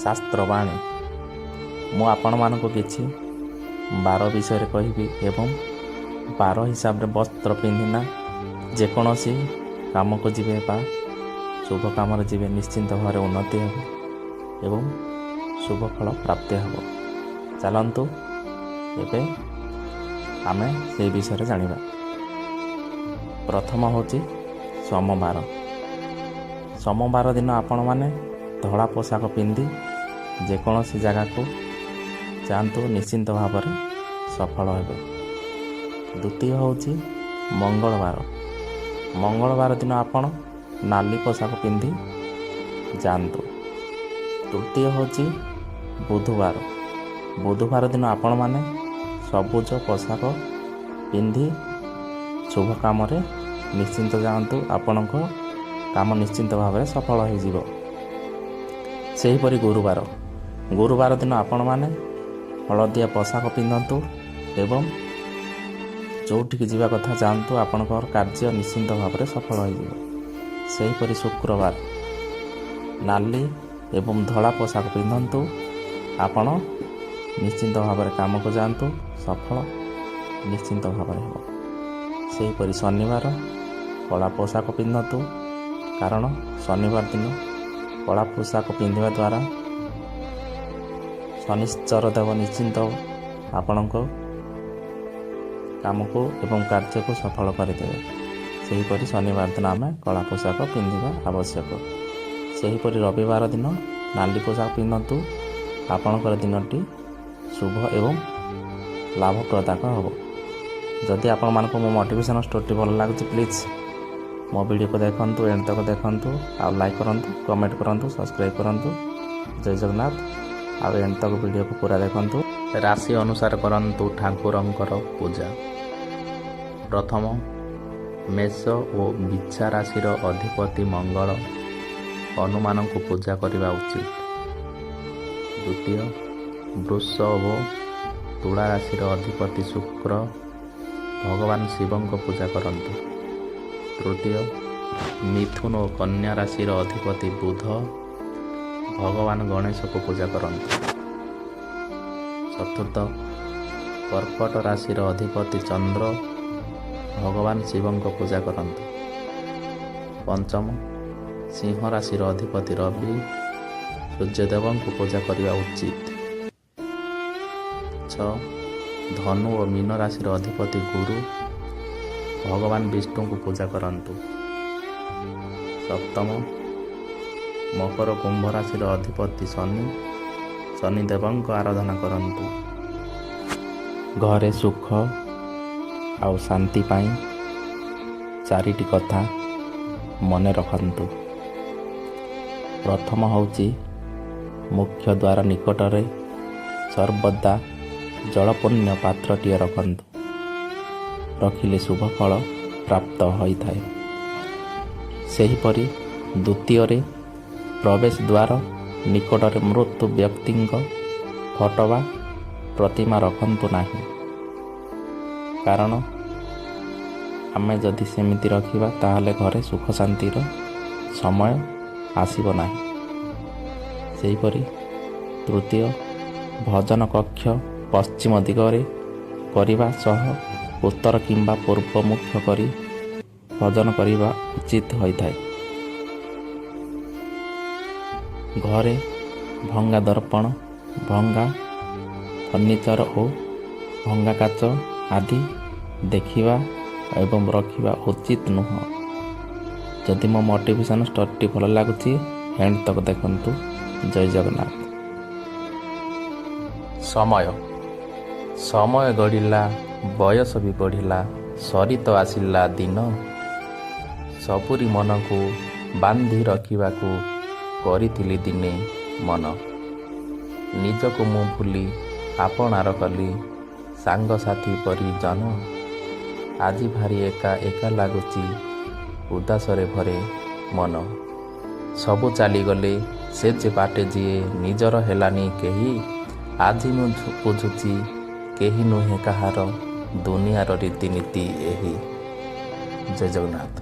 ଶାସ୍ତ୍ରବାଣୀ। ମୁଁ ଆପଣମାନଙ୍କୁ କିଛି ବାର ବିଷୟରେ କହିବି ଏବଂ ବାର ହିସାବରେ ବସ୍ତ୍ର ପିନ୍ଧିନା ଯେକୌଣସି କାମକୁ ଯିବେ ବା ଶୁଭ କାମରେ ଯିବେ ନିଶ୍ଚିନ୍ତ ଭାବରେ ଉନ୍ନତି ହେବ ଏବଂ ଶୁଭ ଫଳ ପ୍ରାପ୍ତି ହେବ। ଚାଲନ୍ତୁ ଏବେ ଆମେ ସେହି ବିଷୟରେ ଜାଣିବା। ପ୍ରଥମ ହେଉଛି ସୋମବାର। ସୋମବାର ଦିନ ଆପଣମାନେ ଧଳା ପୋଷାକ ପିନ୍ଧି ଯେକୌଣସି ଜାଗାକୁ ଯାଆନ୍ତୁ ନିଶ୍ଚିନ୍ତ ଭାବରେ ସଫଳ ହେବେ। ଦ୍ୱିତୀୟ ହେଉଛି ମଙ୍ଗଳବାର। ମଙ୍ଗଳବାର ଦିନ ଆପଣ ନାଲି ପୋଷାକ ପିନ୍ଧି ଯାଆନ୍ତୁ। ତୃତୀୟ ହେଉଛି ବୁଧବାର। ବୁଧବାର ଦିନ ଆପଣମାନେ ସବୁଜ ପୋଷାକ ପିନ୍ଧି ଶୁଭ କାମରେ ନିଶ୍ଚିନ୍ତ ଯାଆନ୍ତୁ, ଆପଣଙ୍କ କାମ ନିଶ୍ଚିନ୍ତ ଭାବରେ ସଫଳ ହୋଇଯିବ। ସେହିପରି ଗୁରୁବାର। ଗୁରୁବାର ଦିନ ଆପଣମାନେ ହଳଦିଆ ପୋଷାକ ପିନ୍ଧନ୍ତୁ ଏବଂ ଯେଉଁଠିକି ଯିବା କଥା ଯାଆନ୍ତୁ, ଆପଣଙ୍କର କାର୍ଯ୍ୟ ନିଶ୍ଚିନ୍ତ ଭାବରେ ସଫଳ ହୋଇଯିବ। ସେହିପରି ଶୁକ୍ରବାର। ନାଲି ଏବଂ ଧଳା ପୋଷାକ ପିନ୍ଧନ୍ତୁ, ଆପଣ ନିଶ୍ଚିନ୍ତ ଭାବରେ କାମକୁ ଯାଆନ୍ତୁ, ସଫଳ ନିଶ୍ଚିନ୍ତ ଭାବରେ ହେବ। ସେହିପରି ଶନିବାର। କଳା ପୋଷାକ ପିନ୍ଧନ୍ତୁ, କାରଣ ଶନିବାର ଦିନ କଳା ପୋଷାକ ପିନ୍ଧିବା ଦ୍ୱାରା ଶନିଶ୍ଚର ଦେବ ନିଶ୍ଚିନ୍ତ ଆପଣଙ୍କ କାମକୁ ଏବଂ କାର୍ଯ୍ୟକୁ ସଫଳ କରିଦେବେ। ସେହିପରି ଶନିବାର ଦିନ ଆମେ କଳା ପୋଷାକ ପିନ୍ଧିବା ଆବଶ୍ୟକ। ସେହିପରି ରବିବାର ଦିନ ନାଲି ପୋଷାକ ପିନ୍ଧନ୍ତୁ, ଆପଣଙ୍କର ଦିନଟି ଶୁଭ ଏବଂ ଲାଭପ୍ରଦାୟକ ହେବ। ଯଦି ଆପଣମାନଙ୍କୁ ମୋ ମୋଟିଭେସନ୍ ଷ୍ଟୋରିଟି ଭଲ ଲାଗୁଛି, ପ୍ଲିଜ୍ ମୋ ଭିଡ଼ିଓକୁ ଦେଖନ୍ତୁ, ଏଣ୍ଡ ତକ ଦେଖନ୍ତୁ, ଆଉ ଲାଇକ୍ କରନ୍ତୁ, କମେଣ୍ଟ କରନ୍ତୁ, ସବସ୍କ୍ରାଇବ୍ କରନ୍ତୁ। ଜୟ ଜଗନ୍ନାଥ। ଆଉ ଏଣ୍ଡ ତକ ଭିଡ଼ିଓକୁ ପୁରା ଦେଖନ୍ତୁ। ରାଶି ଅନୁସାରେ କରନ୍ତୁ ଠାକୁରଙ୍କର ପୂଜା। ପ୍ରଥମ ମେଷ ଓ ବିଛା ରାଶିର ଅଧିପତି ମଙ୍ଗଳ, ହନୁମାନଙ୍କୁ ପୂଜା କରିବା ଉଚିତ। ଦ୍ୱିତୀୟ ବୃଷ ଓ ତୁଳା ରାଶିର ଅଧିପତି ଶୁକ୍ର, ଭଗବାନ ଶିବଙ୍କ ପୂଜା କରନ୍ତୁ। ତୃତୀୟ ମିଥୁନ ଓ କନ୍ୟା ରାଶିର ଅଧିପତି ବୁଧ, ଭଗବାନ ଗଣେଶଙ୍କୁ ପୂଜା କରନ୍ତୁ। ଚତୁର୍ଥ କର୍କଟ ରାଶିର ଅଧିପତି ଚନ୍ଦ୍ର, ଭଗବାନ ଶିବଙ୍କ ପୂଜା କରନ୍ତୁ। ପଞ୍ଚମ ସିଂହ ରାଶିର ଅଧିପତି ରବି, ସୂର୍ଯ୍ୟଦେବଙ୍କୁ ପୂଜା କରିବା ଉଚିତ। 6 ଧନୁ ଓ ମୀନ ରାଶିର ଅଧିପତି ଗୁରୁ, ଭଗବାନ ବିଷ୍ଣୁଙ୍କୁ ପୂଜା କରନ୍ତୁ। ସପ୍ତମ ମକର କୁମ୍ଭ ରାଶିର ଅଧିପତି ଶନି, ଶନିଦେବଙ୍କ ଆରାଧନା କରନ୍ତୁ। ଘରେ ସୁଖ ଆଉ ଶାନ୍ତି ପାଇଁ 4ଟି କଥା ମନେ ରଖନ୍ତୁ। ପ୍ରଥମ ହେଉଛି ମୁଖ୍ୟ ଦ୍ୱାର ନିକଟରେ ସର୍ବଦା ଜଳପୂର୍ଣ୍ଣ ପାତ୍ରଟିଏ ରଖନ୍ତୁ। ରଖିଲେ ଶୁଭ ଫଳ ପ୍ରାପ୍ତ ହୋଇଥାଏ। ସେହିପରି ଦ୍ୱିତୀୟରେ ପ୍ରବେଶ ଦ୍ୱାର ନିକଟରେ ମୃତ ବ୍ୟକ୍ତିଙ୍କ ଫଟୋ ବା ପ୍ରତିମା ରଖନ୍ତୁ ନାହିଁ, କାରଣ ଆମେ ଯଦି ସେମିତି ରଖିବା ତାହେଲେ ଘରେ ସୁଖ ଶାନ୍ତିର ସମୟ ଆସିବ ନାହିଁ। ସେହିପରି ତୃତୀୟ ଭଜନ କକ୍ଷ ପଶ୍ଚିମ ଦିଗରେ କରିବା ସହ ଉତ୍ତର କିମ୍ବା ପୂର୍ବ ମୁଖ କରି ଭଜନ କରିବା ଉଚିତ ହୋଇଥାଏ। ଘରେ ଭଙ୍ଗା ଦର୍ପଣ, ଭଙ୍ଗା ଫର୍ଣ୍ଣିଚର ଓ ଭଙ୍ଗା କାଚ ଆଦି ଦେଖିବା ଏବଂ ରଖିବା ଉଚିତ ନୁହଁ। ଯଦି ମୋ ମୋଟିଭେସନ୍ ଷ୍ଟୋରିଟି ଭଲ ଲାଗୁଛି, ଏଣ୍ଡ ତକ ଦେଖନ୍ତୁ। ଜୟ ଜଗନ୍ନାଥ। ସମୟ ଗଡ଼ିଲା, ବୟସ ବି ବଢ଼ିଲା, ସରି ତ ଆସିଲା ଦିନ। ସବୁରି ମନକୁ ବାନ୍ଧି ରଖିବାକୁ କରିଥିଲି ଦିନେ ମନ। ନିଜକୁ ମୁଁ ଭୁଲି ଆପଣାର କଲି, ସାଙ୍ଗସାଥି ପରି ଜନ। ଆଜି ଭାରି ଏକା ଏକା ଲାଗୁଛି, ଉଦାସରେ ଭରେ ମନ। ସବୁ ଚାଲିଗଲେ ସେ ଯେ ବାଟେ ଯିଏ, ନିଜର ହେଲାନି କେହି। ଆଜି ମୁଁ ବୁଝୁଛି କେହି ନୁହେଁ କାହାର, ଦୁନିଆର ରୀତିନୀତି ଏହି। ଜୟ ଜଗନ୍ନାଥ।